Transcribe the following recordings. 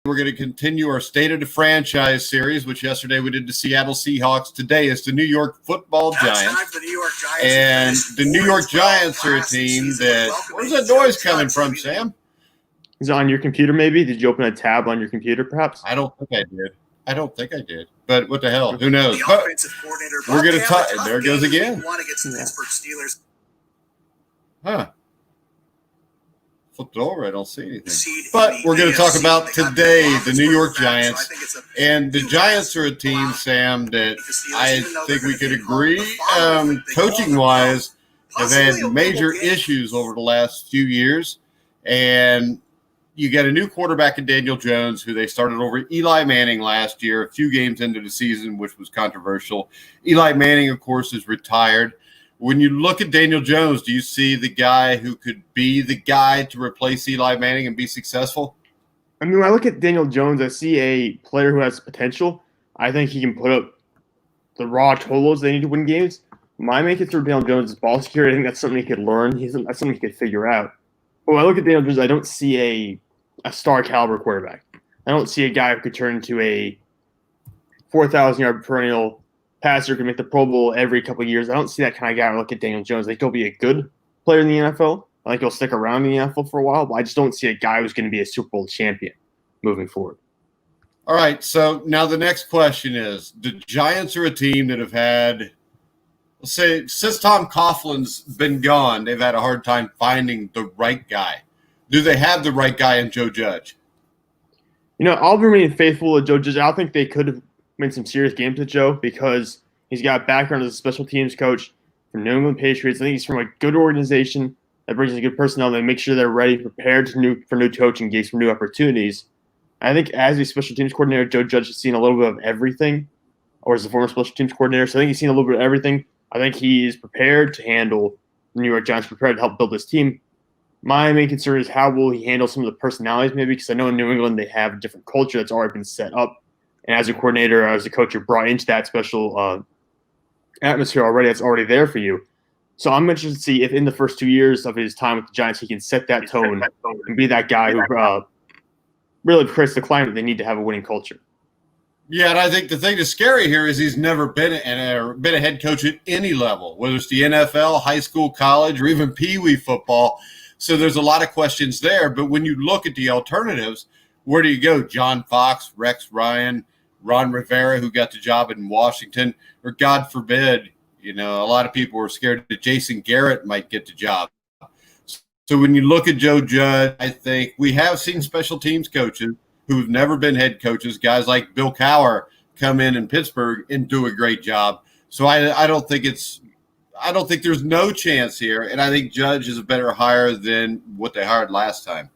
We're going to continue our State of the Franchise series, which yesterday we did the Seattle Seahawks. Today is the New York Football Giants. And the New York Giants are a team that – where's that noise coming from, Sam? Is it on your computer maybe? Did you open a tab on your computer perhaps? I don't think I did. But what the hell? Who knows? But we're going to talk – there it goes again. Huh. Flipped over. I don't see anything. But we're going to talk about today the New York Giants. And the Giants are a team, Sam, that I think we could agree, coaching-wise, have had major issues over the last few years. And you got a new quarterback in Daniel Jones, who they started over Eli Manning last year, a few games into the season, which was controversial. Eli Manning, of course, is retired. When you look at Daniel Jones, do you see the guy who could be the guy to replace Eli Manning and be successful? I mean, when I look at Daniel Jones, I see a player who has potential. I think he can put up the raw totals they need to win games. My main concern for Daniel Jones is ball security. I think that's something he could learn. That's something he could figure out. But when I look at Daniel Jones, I don't see a star caliber quarterback. I don't see a guy who could turn into a 4,000-yard perennial passer, could make the Pro Bowl every couple of years. I don't see that kind of guy. When I look at Daniel Jones, I think he'll be a good player in the NFL. I think he'll stick around in the NFL for a while, but I just don't see a guy who's going to be a Super Bowl champion moving forward. All right, so now the next question is, the Giants are a team that have had, let's say, since Tom Coughlin's been gone, they've had a hard time finding the right guy. Do they have the right guy in Joe Judge? You know, I'll remain faithful to Joe Judge. I don't think they could have made some serious games with Joe because he's got a background as a special teams coach from New England Patriots. I think he's from a good organization that brings in good personnel and makes sure they're ready, prepared for new coaching gigs, for new opportunities. I think as a special teams coordinator, Joe Judge has seen a little bit of everything, or as a former special teams coordinator. So I think he's seen a little bit of everything. I think he is prepared to handle the New York Giants, prepared to help build this team. My main concern is how will he handle some of the personalities maybe, because I know in New England they have a different culture that's already been set up. And as a coordinator, as a coach, you're brought into that special atmosphere already that's already there for you. So I'm interested to see if in the first 2 years of his time with the Giants, he can set that tone and be that guy who really creates the climate they need to have a winning culture. Yeah, and I think the thing that's scary here is he's never been a head coach at any level, whether it's the NFL, high school, college, or even Pee-wee football. So there's a lot of questions there. But when you look at the alternatives, where do you go? John Fox, Rex Ryan, Ron Rivera, who got the job in Washington, or God forbid, a lot of people were scared that Jason Garrett might get the job. So when you look at Joe Judge, I think we have seen special teams coaches who've never been head coaches, guys like Bill Cowher, come in Pittsburgh and do a great job. So I don't think there's no chance here, and I think Judge is a better hire than what they hired last time.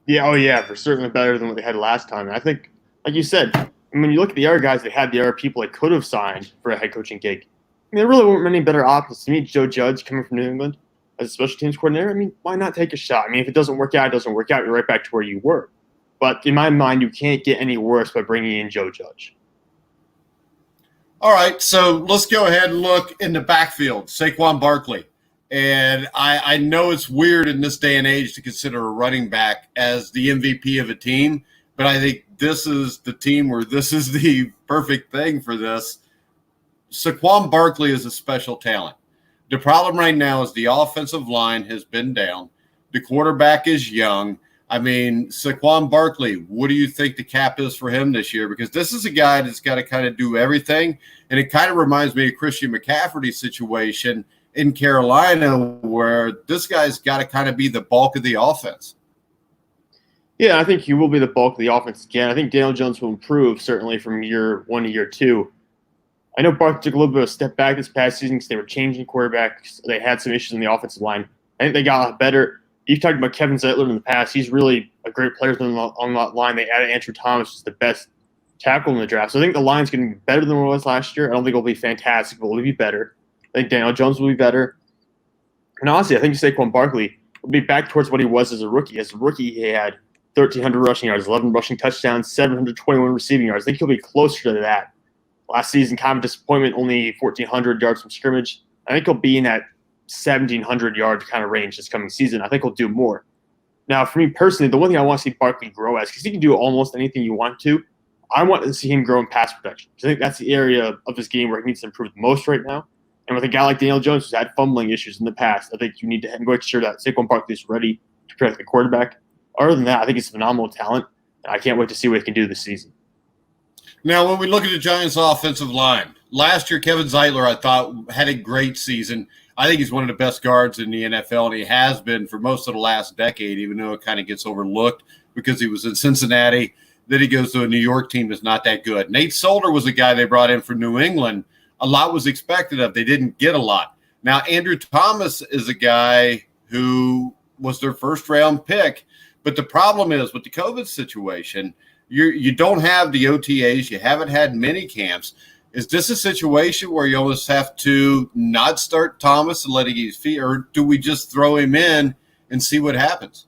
Yeah, for certainly better than what they had last time. And I think, like you said, when you look at the other guys they had, the other people they could have signed for a head coaching gig, there really weren't many better options. To me, Joe Judge coming from New England as a special teams coordinator, why not take a shot? If it doesn't work out, it doesn't work out. You're right back to where you were. But in my mind, you can't get any worse by bringing in Joe Judge. All right, so let's go ahead and look in the backfield, Saquon Barkley. And I know it's weird in this day and age to consider a running back as the MVP of a team, but I think this is the team where this is the perfect thing for this. Saquon Barkley is a special talent. The problem right now is the offensive line has been down. The quarterback is young. Saquon Barkley, what do you think the cap is for him this year? Because this is a guy that's got to kind of do everything, and it kind of reminds me of Christian McCaffrey's situation in Carolina, where this guy's got to kind of be the bulk of the offense. Yeah, I think he will be the bulk of the offense again. I think Daniel Jones will improve, certainly from year one to year two. I know Barkley took a little bit of a step back this past season because they were changing quarterbacks. They had some issues in the offensive line. I think they got a lot better. You've talked about Kevin Zeitler in the past. He's really a great player on that line. They added Andrew Thomas, who's the best tackle in the draft. So I think the line's going to be better than what it was last year. I don't think it'll be fantastic, but it'll be better. I think Daniel Jones will be better. And honestly, I think Saquon Barkley will be back towards what he was as a rookie. As a rookie, he had 1,300 rushing yards, 11 rushing touchdowns, 721 receiving yards. I think he'll be closer to that. Last season, kind of disappointment, only 1,400 yards from scrimmage. I think he'll be in that 1,700 yard kind of range this coming season. I think he'll do more. Now, for me personally, the one thing I want to see Barkley grow as, because he can do almost anything you want to, I want to see him grow in pass protection. I think that's the area of his game where he needs to improve the most right now. And with a guy like Daniel Jones, who's had fumbling issues in the past, I think you need to make sure that Saquon Barkley is ready to protect the quarterback. Other than that, I think he's a phenomenal talent, and I can't wait to see what he can do this season. Now, when we look at the Giants' offensive line, last year Kevin Zeitler, I thought, had a great season. I think he's one of the best guards in the NFL, and he has been for most of the last decade, even though it kind of gets overlooked because he was in Cincinnati. Then he goes to a New York team that's not that good. Nate Solder was a guy they brought in for New England. A lot was expected of. They didn't get a lot. Now, Andrew Thomas is a guy who was their first-round pick, but the problem is with the COVID situation, you don't have the OTAs. You haven't had mini camps. Is this a situation where you almost have to not start Thomas and let him get his feet, or do we just throw him in and see what happens?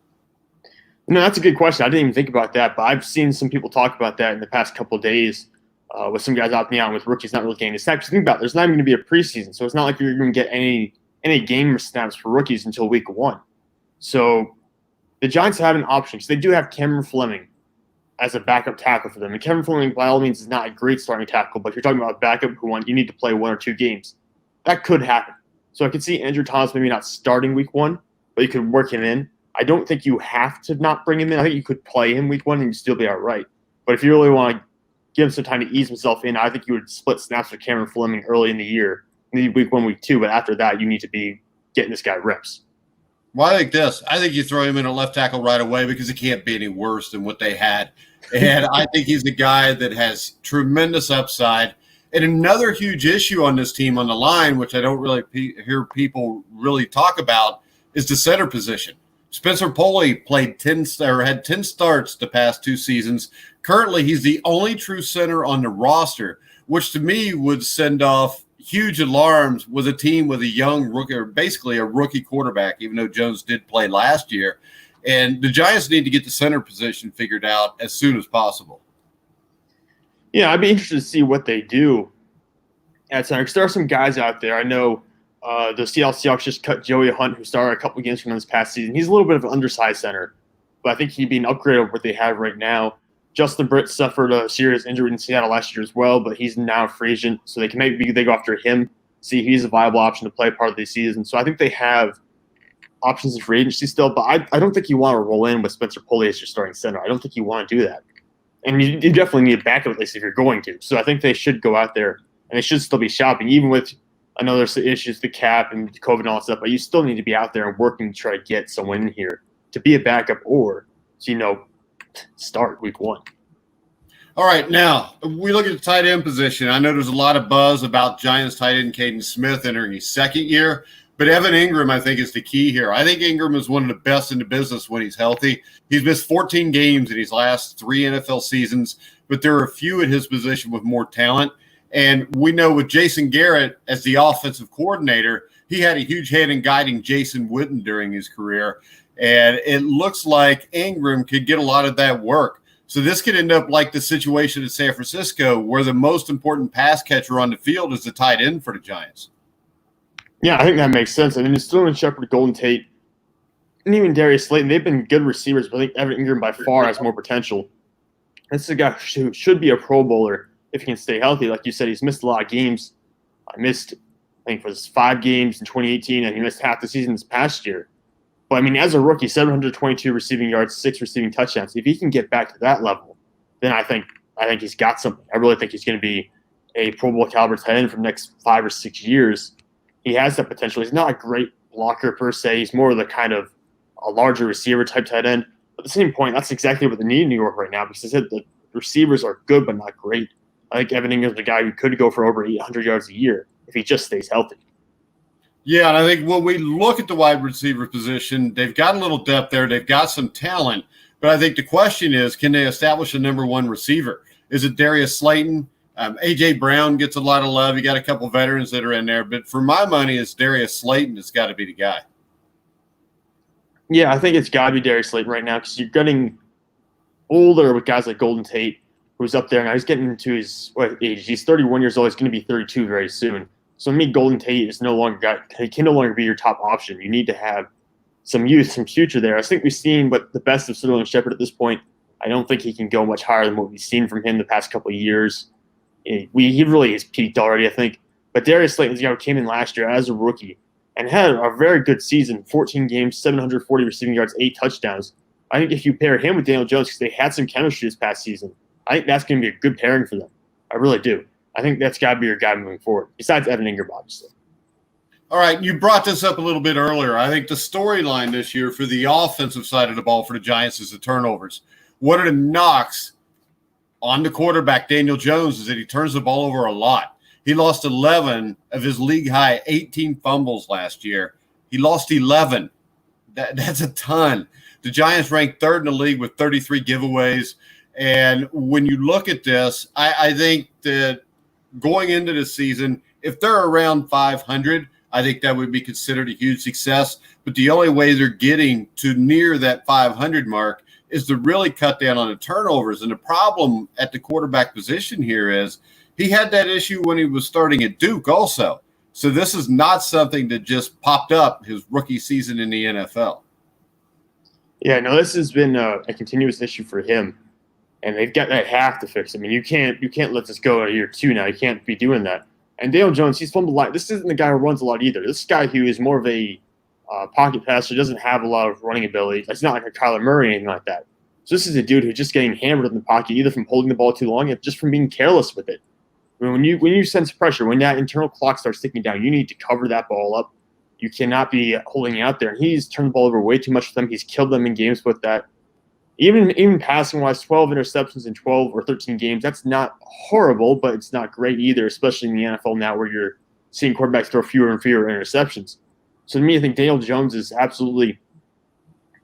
No, that's a good question. I didn't even think about that, but I've seen some people talk about that in the past couple of days with some guys opting out with rookies not really getting the snaps. Think about it, there's not even going to be a preseason, so it's not like you're going to get any game snaps for rookies until week 1. So the Giants have an option because they do have Cameron Fleming as a backup tackle for them. And Kevin Fleming, by all means, is not a great starting tackle, but if you're talking about a backup you need to play 1 or 2 games, that could happen. So I could see Andrew Thomas maybe not starting week 1, but you could work him in. I don't think you have to not bring him in. I think you could play him week 1 and you'd still be all right. But if you really want to give him some time to ease himself in, I think you would split snaps with Cameron Fleming early in the year, maybe week 1, week 2, but after that, you need to be getting this guy reps. Well, I think this. I think you throw him in a left tackle right away because it can't be any worse than what they had. And I think he's a guy that has tremendous upside. And another huge issue on this team on the line, which I don't really hear people really talk about, is the center position. Spencer Pulley had 10 starts the past 2 seasons. Currently, he's the only true center on the roster, which to me would send off huge alarms with a team with a young rookie, or basically a rookie quarterback, even though Jones did play last year. And the Giants need to get the center position figured out as soon as possible. Yeah, I'd be interested to see what they do at center, because there are some guys out there. I know the Seattle Seahawks just cut Joey Hunt, who started a couple games from this past season. He's a little bit of an undersized center, but I think he'd be an upgrade over what they have right now. Justin Britt suffered a serious injury in Seattle last year as well, but he's now a free agent, so they go after him, see if he's a viable option to play part of the season. So I think they have options in free agency still, but I don't think you want to roll in with Spencer Pulley as your starting center. I don't think you want to do that. And you definitely need a backup at least if you're going to. So I think they should go out there, and they should still be shopping, even with – I know there's issues, the cap and COVID and all that stuff, but you still need to be out there and working to try to get someone in here to be a backup or to, start week 1. All right, now we look at the tight end position. I know there's a lot of buzz about Giants tight end Caden Smith entering his 2nd year, but Evan Ingram, I think, is the key here. I think Ingram is one of the best in the business when he's healthy. He's missed 14 games in his last 3 NFL seasons, but there are a few at his position with more talent. And we know with Jason Garrett as the offensive coordinator, he had a huge hand in guiding Jason Witten during his career. And it looks like Ingram could get a lot of that work. So this could end up like the situation in San Francisco, where the most important pass catcher on the field is the tight end for the Giants. Yeah, I think that makes sense. I mean, it's still Shepard, Golden Tate, and even Darius Slayton. They've been good receivers, but I think Evan Ingram by far has more potential. This is a guy who should be a Pro Bowler if he can stay healthy. Like you said, he's missed a lot of games. I think it was 5 games in 2018, and he missed half the season this past year. But, I mean, as a rookie, 722 receiving yards, 6 receiving touchdowns. If he can get back to that level, then I think he's got something. I really think he's going to be a Pro Bowl caliber tight end for the next 5 or 6 years. He has that potential. He's not a great blocker per se. He's more of the kind of a larger receiver type tight end. But at the same point, that's exactly what they need in New York right now, because they said the receivers are good but not great. I think Evan Ingram's a guy who could go for over 800 yards a year if he just stays healthy. Yeah, and I think when we look at the wide receiver position, they've got a little depth there. They've got some talent. But I think the question is, can they establish a number 1 receiver? Is it Darius Slayton? A.J. Brown gets a lot of love. You got a couple veterans that are in there. But for my money, it's Darius Slayton that's got to be the guy. Yeah, I think it's got to be Darius Slayton right now, because you're getting older with guys like Golden Tate, who's up there now. He's getting into his age? He's 31 years old. He's going to be 32 very soon. So to me, Golden Tate is he can no longer be your top option. You need to have some youth, some future there. I think we've seen what the best of Sterling Shepard at this point. I don't think he can go much higher than what we've seen from him the past couple of years. He really has peaked already, I think. But Darius Slayton's guy who came in last year as a rookie and had a very good season, 14 games, 740 receiving yards, 8 touchdowns. I think if you pair him with Daniel Jones, because they had some chemistry this past season, I think that's going to be a good pairing for them. I really do. I think that's got to be your guy moving forward, besides Evan Ingram, obviously. All right, you brought this up a little bit earlier. I think the storyline this year for the offensive side of the ball for the Giants is the turnovers. One of the knocks on the quarterback, Daniel Jones, is that he turns the ball over a lot. He lost 11 of his league-high 18 fumbles last year. He lost 11. That's a ton. The Giants ranked third in the league with 33 giveaways. And when you look at this, I think that going into the season, if they're around 500, I think that would be considered a huge success. But the only way they're getting to near that 500 mark is to really cut down on the turnovers. And the problem at the quarterback position here is he had that issue when he was starting at Duke also. So this is not something that just popped up his rookie season in the NFL. Yeah, no, this has been a continuous issue for him. And they've got that half to fix. I mean, you can't let this go in year 2 now. You can't be doing that. And Daniel Jones, he's fumbled a lot. This isn't the guy who runs a lot either. This guy who is more of a pocket passer, doesn't have a lot of running ability. It's not like a Kyler Murray or anything like that. So this is a dude who's just getting hammered in the pocket, either from holding the ball too long or just from being careless with it. I mean, when you sense pressure, when that internal clock starts ticking down, you need to cover that ball up. You cannot be holding it out there. And he's turned the ball over way too much for them. He's killed them in games with that. Even passing-wise, 12 interceptions in 12 or 13 games, that's not horrible, but it's not great either, especially in the NFL now where you're seeing quarterbacks throw fewer and fewer interceptions. So to me, I think Daniel Jones is absolutely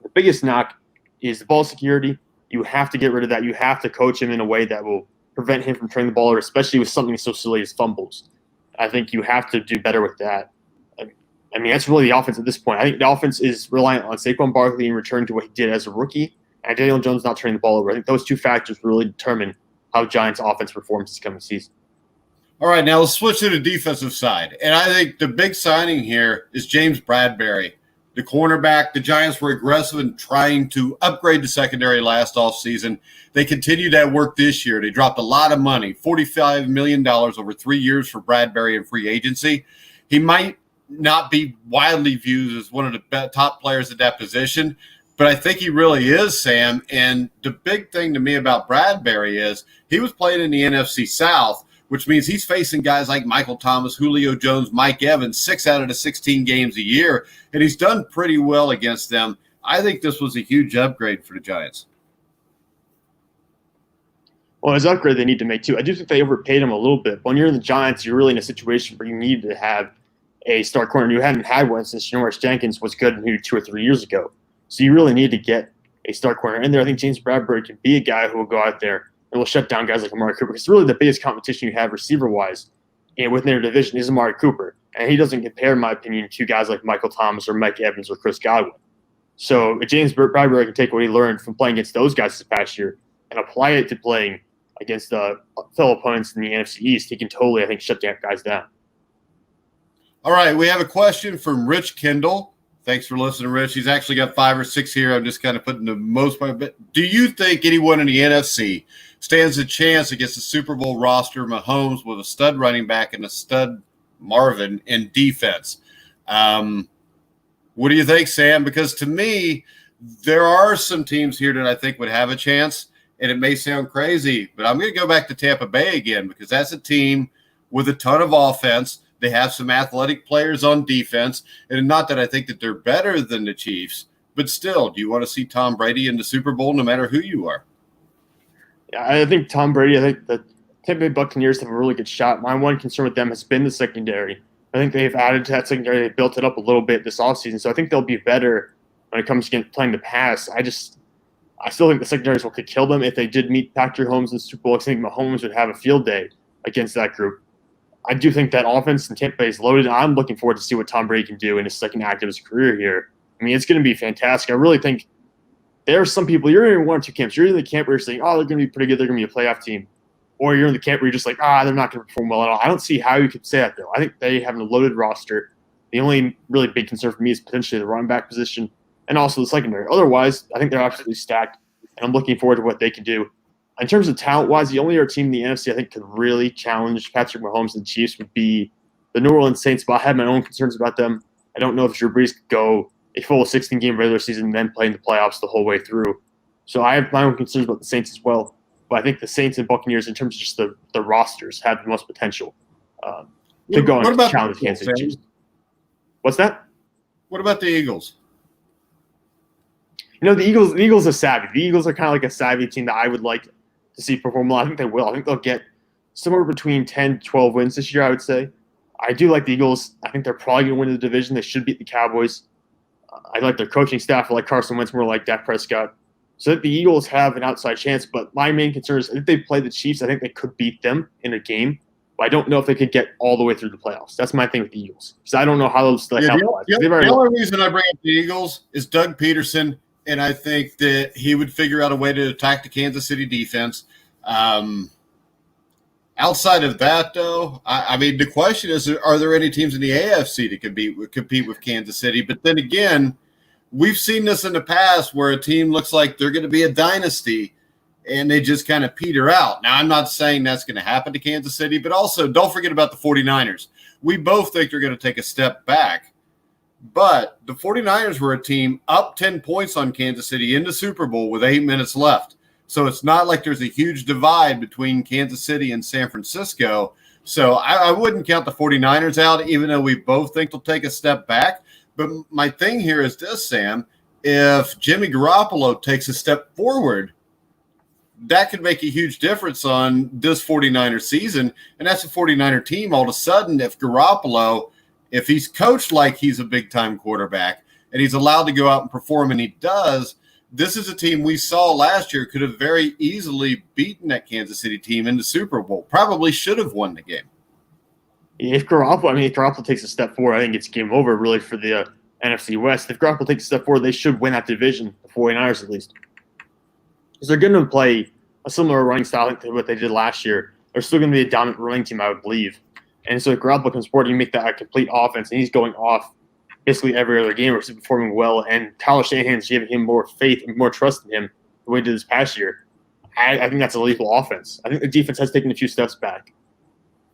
the biggest knock is the ball security. You have to get rid of that. You have to coach him in a way that will prevent him from turning the ball over, especially with something so silly as fumbles. I think you have to do better with that. I mean, that's really the offense at this point. I think the offense is reliant on Saquon Barkley in return to what he did as a rookie, and Daniel Jones not turning the ball over. I think those two factors really determine how Giants offense performs this coming season. All right, now let's switch to the defensive side. And I think the big signing here is James Bradberry, the cornerback. The Giants were aggressive in trying to upgrade the secondary last offseason. They continued that work this year. They dropped a lot of money, $45 million over 3 years for Bradberry in free agency. He might not be widely viewed as one of the top players at that position, but I think he really is, Sam. And the big thing to me about Bradberry is he was playing in the NFC South, which means he's facing guys like Michael Thomas, Julio Jones, Mike Evans, 6 out of the 16 games a year, and he's done pretty well against them. I think this was a huge upgrade for the Giants. Well, it's an upgrade they need to make, too. I do think they overpaid him a little bit. When you're in the Giants, you're really in a situation where you need to have a star corner. You hadn't had one since Janoris Jenkins was good maybe 2 or 3 years ago. So you really need to get a star corner in there. I think James Bradberry can be a guy who will go out there and will shut down guys like Amari Cooper. Because really the biggest competition you have receiver-wise within their division is Amari Cooper. And he doesn't compare, in my opinion, to guys like Michael Thomas or Mike Evans or Chris Godwin. So if James Bradberry can take what he learned from playing against those guys this past year and apply it to playing against fellow opponents in the NFC East, he can totally, I think, shut down guys down. All right, we have a question from Rich Kendall. Thanks for listening, Rich. He's actually got 5 or 6 here. I'm just kind of putting the most part of it. Do you think anyone in the NFC stands a chance against the Super Bowl roster, Mahomes, with a stud running back and a stud Marvin in defense? What do you think, Sam? Because to me, there are some teams here that I think would have a chance, and it may sound crazy, but I'm going to go back to Tampa Bay again because that's a team with a ton of offense. They have some athletic players on defense, and not that I think that they're better than the Chiefs, but still, do you want to see Tom Brady in the Super Bowl no matter who you are? Yeah, I think Tom Brady, I think the Tampa Bay Buccaneers have a really good shot. My one concern with them has been the secondary. I think they've added to that secondary. They built it up a little bit this offseason, so I think they'll be better when it comes to playing the pass. I still think the secondaries could kill them if they did meet Patrick Mahomes in the Super Bowl. I think Mahomes would have a field day against that group. I do think that offense in Tampa Bay is loaded. I'm looking forward to see what Tom Brady can do in his second act of his career here. I mean, it's going to be fantastic. I really think there are some people, you're in one or two camps. You're in the camp where you're saying, oh, they're going to be pretty good. They're going to be a playoff team. Or you're in the camp where you're just like, they're not going to perform well at all. I don't see how you could say that, though. I think they have a loaded roster. The only really big concern for me is potentially the running back position. and also the secondary. Otherwise, I think they're absolutely stacked, and I'm looking forward to what they can do. In terms of talent-wise, the only other team in the NFC I think could really challenge Patrick Mahomes and the Chiefs would be the New Orleans Saints, but I have my own concerns about them. I don't know if Drew Brees could go a full 16-game regular season and then play in the playoffs the whole way through. So I have my own concerns about the Saints as well. But I think the Saints and Buccaneers, in terms of just the rosters, have the most potential to go and challenge the Kansas City Chiefs. What's that? What about the Eagles? The Eagles are savvy. The Eagles are kind of like a savvy team that I would like to see perform well. I think they will. I think they'll get somewhere between 10 to 12 wins this year, I would say. I do like the Eagles. I think they're probably going to win the division. They should beat the Cowboys. I like their coaching staff. I like Carson Wentz more like Dak Prescott. So the Eagles have an outside chance, but my main concern is if they play the Chiefs, I think they could beat them in a game. But I don't know if they could get all the way through the playoffs. That's my thing with the Eagles. Because I don't know how those The only reason I bring up the Eagles is Doug Peterson, and I think that he would figure out a way to attack the Kansas City defense. Outside of that, though, I mean, the question is, are there any teams in the AFC that compete with Kansas City? But then again, we've seen this in the past where a team looks like they're going to be a dynasty and they just kind of peter out. Now, I'm not saying that's going to happen to Kansas City, but also don't forget about the 49ers. We both think they're going to take a step back. But the 49ers were a team up 10 points on Kansas City in the Super Bowl with 8 minutes left. So it's not like there's a huge divide between Kansas City and San Francisco. So I wouldn't count the 49ers out, even though we both think they'll take a step back. But my thing here is this, Sam. If Jimmy Garoppolo takes a step forward, that could make a huge difference on this 49er season. And that's a 49er team all of a sudden. If Garoppolo, if he's coached like he's a big-time quarterback and he's allowed to go out and perform, and he does, this is a team we saw last year could have very easily beaten that Kansas City team in the Super Bowl. Probably should have won the game. If Garoppolo takes a step forward, I think it's game over really for the NFC West. If Garoppolo takes a step forward, they should win that division, the 49ers at least. Because they're going to play a similar running style to what they did last year. They're still going to be a dominant running team, I would believe. And so if Garoppolo comes forward, you make that a complete offense, and he's going off basically every other game, or he's performing well, and Tyler Shanahan's giving him more faith and more trust in him the way he did this past year. I think that's a lethal offense. I think the defense has taken a few steps back.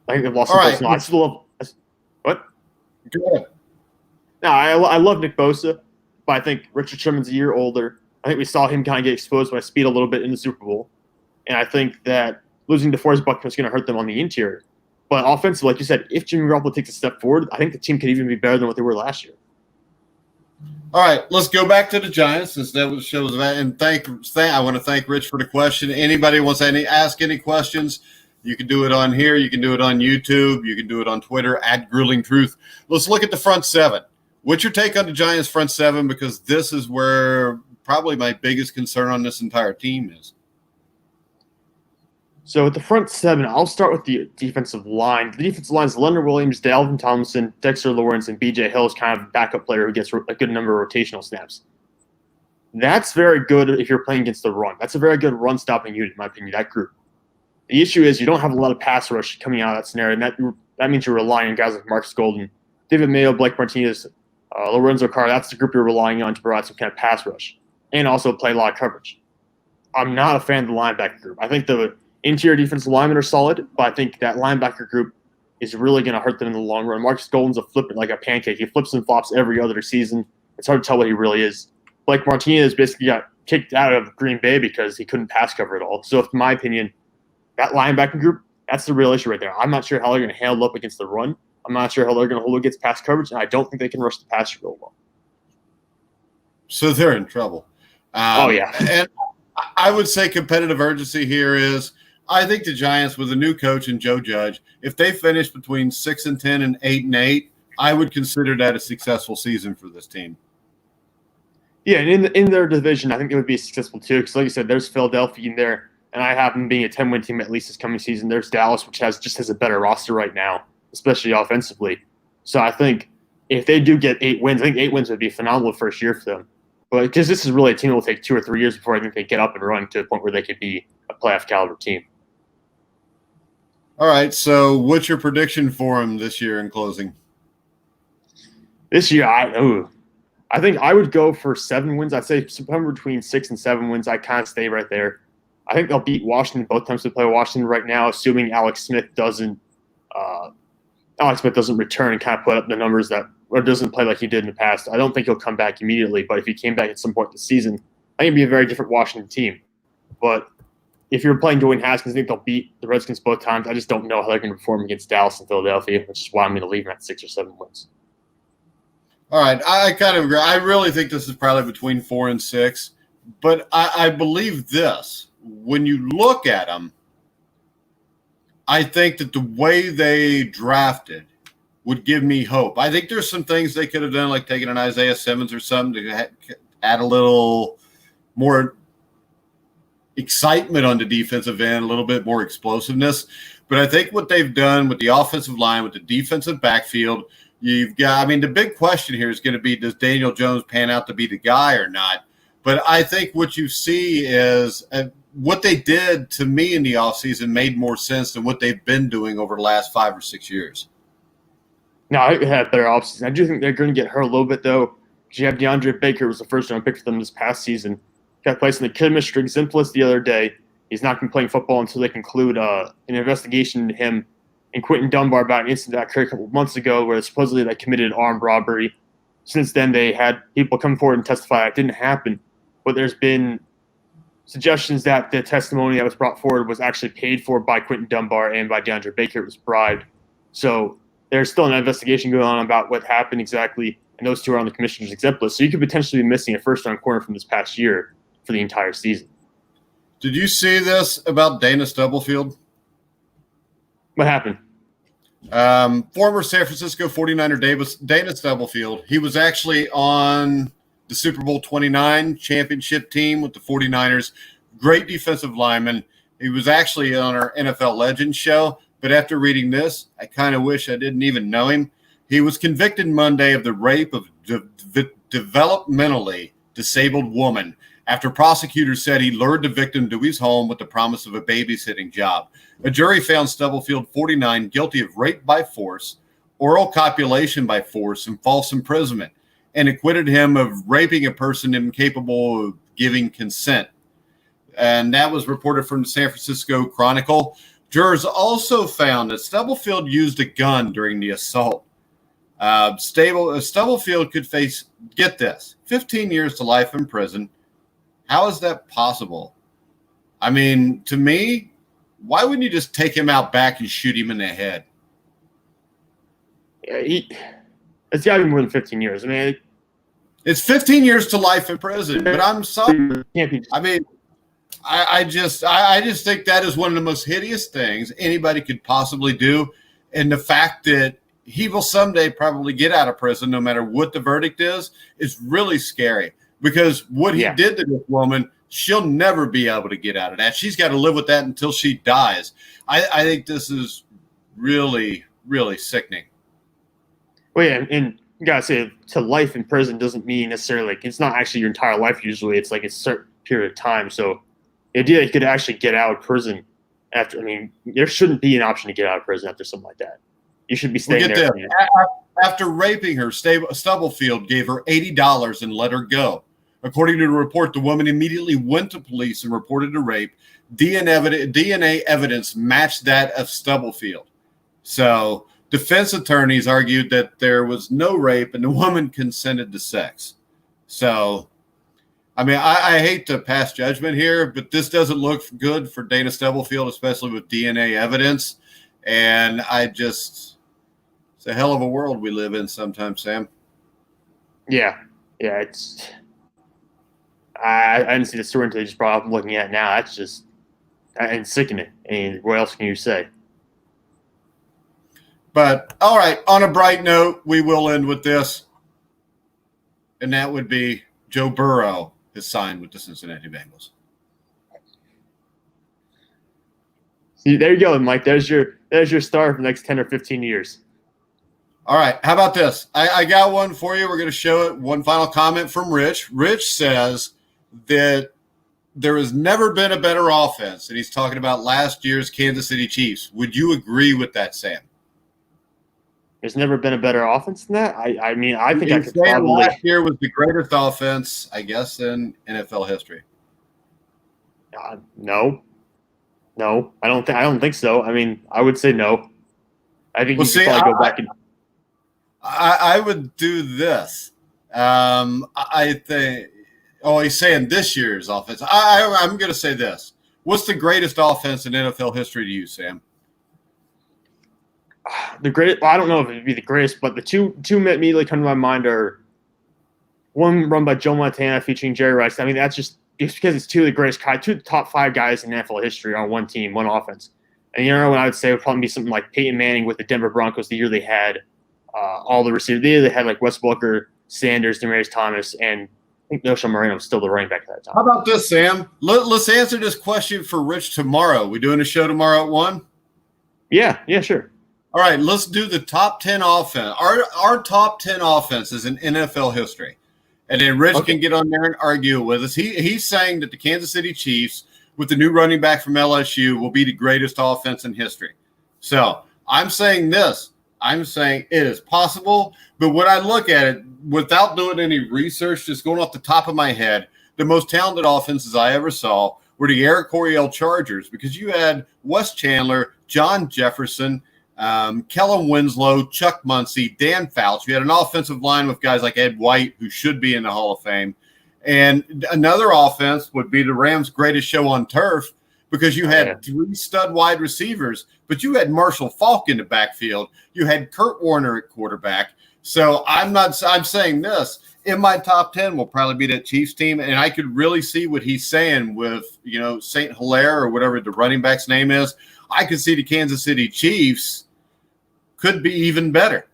I think they've lost some personnel. I still love – what? Go ahead. No, I love Nick Bosa, but I think Richard Sherman's a year older. I think we saw him kind of get exposed by speed a little bit in the Super Bowl. And I think that losing DeForest Buckner is going to hurt them on the interior. But offensively, like you said, if Jimmy Garoppolo takes a step forward, I think the team could even be better than what they were last year. All right, let's go back to the Giants since that was shows that. And I want to thank Rich for the question. Anybody wants to ask any questions, you can do it on here. You can do it on YouTube. You can do it on Twitter at Grueling Truth. Let's look at the front seven. What's your take on the Giants' front seven? Because this is where probably my biggest concern on this entire team is. So at the front seven, I'll start with the defensive line. The defensive line is Leonard Williams, Dalvin Tomlinson, Dexter Lawrence, and B.J. Hill is kind of a backup player who gets a good number of rotational snaps. That's very good if you're playing against the run. That's a very good run-stopping unit, in my opinion, that group. The issue is you don't have a lot of pass rush coming out of that scenario, and that means you're relying on guys like Marcus Golden, David Mayo, Blake Martinez, Lorenzo Carr. That's the group you're relying on to provide some kind of pass rush and also play a lot of coverage. I'm not a fan of the linebacker group. I think the interior defensive linemen are solid, but I think that linebacker group is really going to hurt them in the long run. Marcus Golden's a flipper like a pancake. He flips and flops every other season. It's hard to tell what he really is. Blake Martinez basically got kicked out of Green Bay because he couldn't pass cover at all. So, in my opinion, that linebacker group, that's the real issue right there. I'm not sure how they're going to handle up against the run. I'm not sure how they're going to hold against pass coverage, and I don't think they can rush the passer real well. So they're in trouble. Yeah. And I would say competitive urgency here is I think the Giants, with a new coach and Joe Judge, if they finish between 6-10 and 8-8, I would consider that a successful season for this team. Yeah, and in their division, I think it would be successful too. Because, like you said, there's Philadelphia in there, and I have them being a 10-win team at least this coming season. There's Dallas, which has a better roster right now, especially offensively. So I think if they do get 8 wins, I think 8 wins would be a phenomenal first year for them. But because this is really a team that will take 2 or 3 years before I think they get up and run to a point where they could be a playoff caliber team. All right, so what's your prediction for them this year in closing? This year, I think I would go for 7 wins. I'd say somewhere between 6 and 7 wins. I kind of stay right there. I think they'll beat Washington both times they play Washington right now, assuming Alex Smith doesn't return and kind of put up the numbers or doesn't play like he did in the past. I don't think he'll come back immediately, but if he came back at some point this season, I think it'd be a very different Washington team. But if you're playing Dwayne Haskins, I think they'll beat the Redskins both times. I just don't know how they're going to perform against Dallas and Philadelphia, which is why I'm going to leave them at 6 or 7 wins. All right, I kind of agree. I really think this is probably between 4 and 6, but I believe this. When you look at them, I think that the way they drafted would give me hope. I think there's some things they could have done, like taking an Isaiah Simmons or something to add a little more excitement on the defensive end, a little bit more explosiveness. But I think what they've done with the offensive line, with the defensive backfield, you've got – I mean, the big question here is going to be, does Daniel Jones pan out to be the guy or not? But I think what you see is what they did to me in the offseason made more sense than what they've been doing over the last 5 or 6 years. No, I had better offseason. I do think they're going to get hurt a little bit, though, because you have DeAndre Baker, who was the first-round pick for them this past season. Got placed in the chemistry exemplist the other day. He's not going to be playing football until they conclude an investigation into him and Quentin Dunbar about an incident that occurred a couple of months ago where supposedly they committed armed robbery. Since then, they had people come forward and testify that didn't happen. But there's been suggestions that the testimony that was brought forward was actually paid for by Quentin Dunbar and by DeAndre Baker. It was bribed. So there's still an investigation going on about what happened exactly, and those two are on the commissioner's exempt list. So you could potentially be missing a first-round corner from this past year for the entire season. Did you see this about Dana Stubblefield? What happened? Former San Francisco 49er Dana Stubblefield. He was actually on the Super Bowl 29 championship team with the 49ers. Great defensive lineman. He was actually on our NFL Legends show. But after reading this, I kind of wish I didn't even know him. He was convicted Monday of the rape of developmentally disabled woman after prosecutors said he lured the victim to his home with the promise of a babysitting job. A jury found Stubblefield, 49, guilty of rape by force, oral copulation by force, and false imprisonment, and acquitted him of raping a person incapable of giving consent. And that was reported from the San Francisco Chronicle. Jurors also found that Stubblefield used a gun during the assault. Stubblefield could face, get this, 15 years to life in prison. How is that possible? I mean, to me, why wouldn't you just take him out back and shoot him in the head? Yeah, it's got to be more than 15 years. I mean, it's 15 years to life in prison, but I'm sorry. I mean, I just think that is one of the most hideous things anybody could possibly do. And the fact that he will someday probably get out of prison, no matter what the verdict is really scary. Because what he did to this woman, she'll never be able to get out of that. She's got to live with that until she dies. I think this is really, really sickening. Well, yeah, and you got to say, to life in prison doesn't mean necessarily, like, it's not actually your entire life usually. It's like a certain period of time. So the idea that you could actually get out of prison after, I mean, there shouldn't be an option to get out of prison after something like that. You should be staying there. After raping her, Stubblefield gave her $80 and let her go. According to the report, the woman immediately went to police and reported the rape. DNA evidence matched that of Stubblefield. So defense attorneys argued that there was no rape and the woman consented to sex. So, I mean, I hate to pass judgment here, but this doesn't look good for Dana Stubblefield, especially with DNA evidence. And it's a hell of a world we live in sometimes, Sam. Yeah, I didn't see the story until you just brought up. I'm looking at it now. That's just sickening. I mean, what else can you say? But, all right, on a bright note, we will end with this. And that would be Joe Burrow has signed with the Cincinnati Bengals. See, there you go, Mike. There's your star for the next 10 or 15 years. All right, how about this? I got one for you. We're going to show it. One final comment from Rich. Rich says that there has never been a better offense, and he's talking about last year's Kansas City Chiefs. Would you agree with that, Sam? There's never been a better offense than that. I mean, I think I He's could saying probably. last year was the greatest offense, I guess, in NFL history. No, I don't think so. I mean, I would say no. I think Well, you could see, probably go back and. I would do this. I think. Oh, he's saying this year's offense. I'm going to say this. What's the greatest offense in NFL history to you, Sam? The great. Well, I don't know if it'd be the greatest, but the two that immediately come to my mind are one run by Joe Montana featuring Jerry Rice. I mean, that's just it's because it's two of the greatest, two of the top 5 guys in NFL history on one team, one offense. And you know what I would say would probably be something like Peyton Manning with the Denver Broncos the year they had all the receivers. The year they had like Wes Welker, Sanders, Demaryius Thomas, and I think Nosha Moreno was still the running back at that time. How about this, Sam? Let's answer this question for Rich tomorrow. We doing a show tomorrow at 1? Yeah, sure. All right, let's do the top 10 offense. Our top 10 offenses in NFL history. And then Rich can get on there and argue with us. He's saying that the Kansas City Chiefs, with the new running back from LSU, will be the greatest offense in history. So I'm saying this. I'm saying it is possible. But when I look at it, without doing any research, just going off the top of my head, the most talented offenses I ever saw were the Eric Coryell Chargers, because you had Wes Chandler, John Jefferson, Kellen Winslow, Chuck Muncie, Dan Fouts. You had an offensive line with guys like Ed White, who should be in the Hall of Fame. And another offense would be the Rams' greatest show on turf, because you had 3 stud wide receivers, but you had Marshall Faulk in the backfield. You had Kurt Warner at quarterback. So I'm saying this. In my top 10 will probably be that Chiefs team, and I could really see what he's saying with, St. Hilaire or whatever the running back's name is. I could see the Kansas City Chiefs could be even better.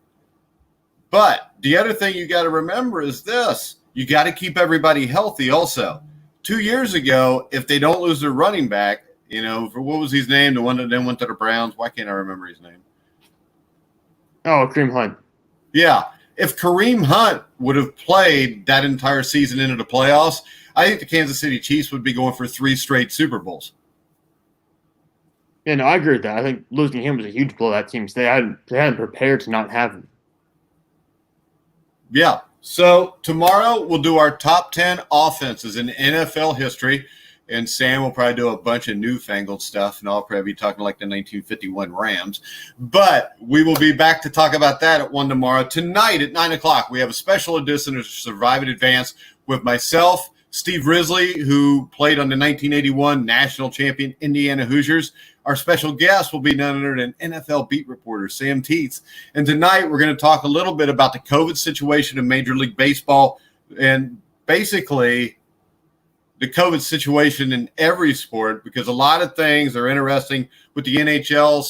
But the other thing you got to remember is this. You got to keep everybody healthy also. 2 years ago, if they don't lose their running back, for what was his name, the one that then went to the Browns, why can't I remember his name? Oh, Kareem Hunt. Yeah. If Kareem Hunt would have played that entire season into the playoffs, I think the Kansas City Chiefs would be going for 3 straight Super Bowls. Yeah, no, I agree with that. I think losing him was a huge blow to that team. So they hadn't prepared to not have him. Yeah. So tomorrow we'll do our top 10 offenses in NFL history, and Sam will probably do a bunch of newfangled stuff, and I'll probably be talking like the 1951 Rams. But we will be back to talk about that at 1 tomorrow. Tonight at 9 o'clock, we have a special edition of Survive in Advance with myself, Steve Risley, who played on the 1981 national champion Indiana Hoosiers. Our special guest will be none other than NFL beat reporter Sam Teets. And tonight we're going to talk a little bit about the COVID situation in Major League Baseball, and basically the COVID situation in every sport, because a lot of things are interesting with the NHL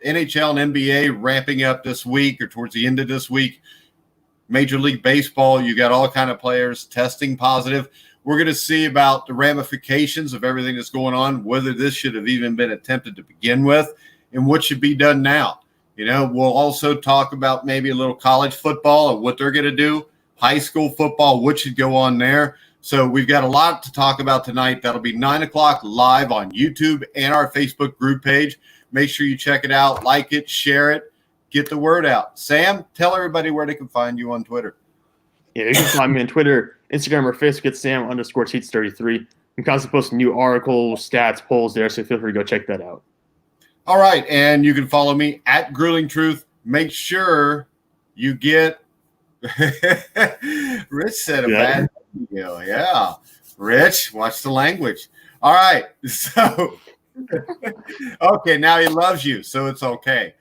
and NBA ramping up this week or towards the end of this week. Major League Baseball, you got all kind of players testing positive. We're going to see about the ramifications of everything that's going on, whether this should have even been attempted to begin with, and what should be done now. We'll also talk about maybe a little college football and what they're going to do, high school football, what should go on there. So we've got a lot to talk about tonight. That'll be 9 o'clock live on YouTube and our Facebook group page. Make sure you check it out, like it, share it, get the word out. Sam, tell everybody where they can find you on Twitter. Yeah, you can find me on Twitter, Instagram, or Facebook at Sam_Teets33. I'm constantly posting new articles, stats, polls there, so feel free to go check that out. All right, and you can follow me at Grueling Truth. Make sure you get Rich said a bad video. Yeah. Rich, watch the language. All right. So okay, now he loves you, so it's okay.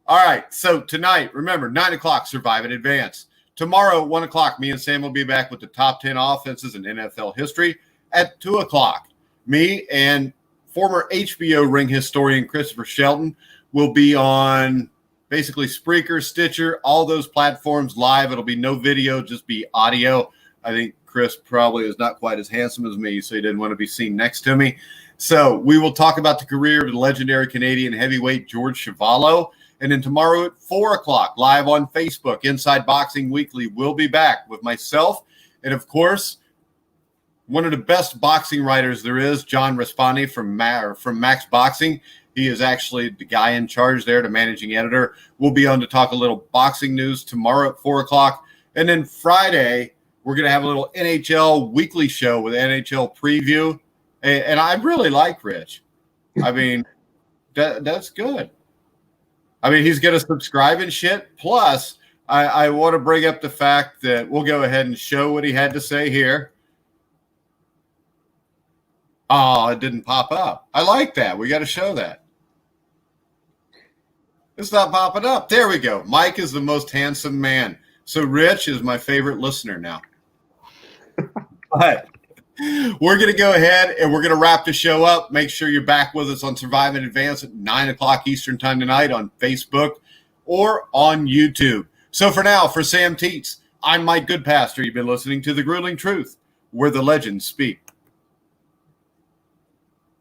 All right. So tonight, remember, 9 o'clock, Survive in Advance. Tomorrow, 1 o'clock, me and Sam will be back with the top 10 offenses in NFL history. At 2 o'clock, me and former HBO ring historian Christopher Shelton will be on basically Spreaker, Stitcher, all those platforms live. It'll be no video, just be audio. I think Chris probably is not quite as handsome as me, so he didn't want to be seen next to me. So we will talk about the career of the legendary Canadian heavyweight George Chuvalo. And then tomorrow at 4 o'clock, live on Facebook, Inside Boxing Weekly will be back with myself. And, of course, one of the best boxing writers there is, John Respondi from Max Boxing. He is actually the guy in charge there, the managing editor. We'll be on to talk a little boxing news tomorrow at 4 o'clock. And then Friday, we're going to have a little NHL weekly show with NHL preview. And I really like Rich. I mean, that's good. I mean, he's going to subscribe and shit. Plus, I want to bring up the fact that we'll go ahead and show what he had to say here. Oh, it didn't pop up. I like that. We got to show that. It's not popping up. There we go. Mike is the most handsome man. So Rich is my favorite listener now. But we're going to go ahead and we're going to wrap the show up. Make sure you're back with us on Survive in Advance at 9 o'clock Eastern time tonight on Facebook or on YouTube. So for now, for Sam Teets, I'm Mike Goodpaster. You've been listening to The Grueling Truth, where the legends speak.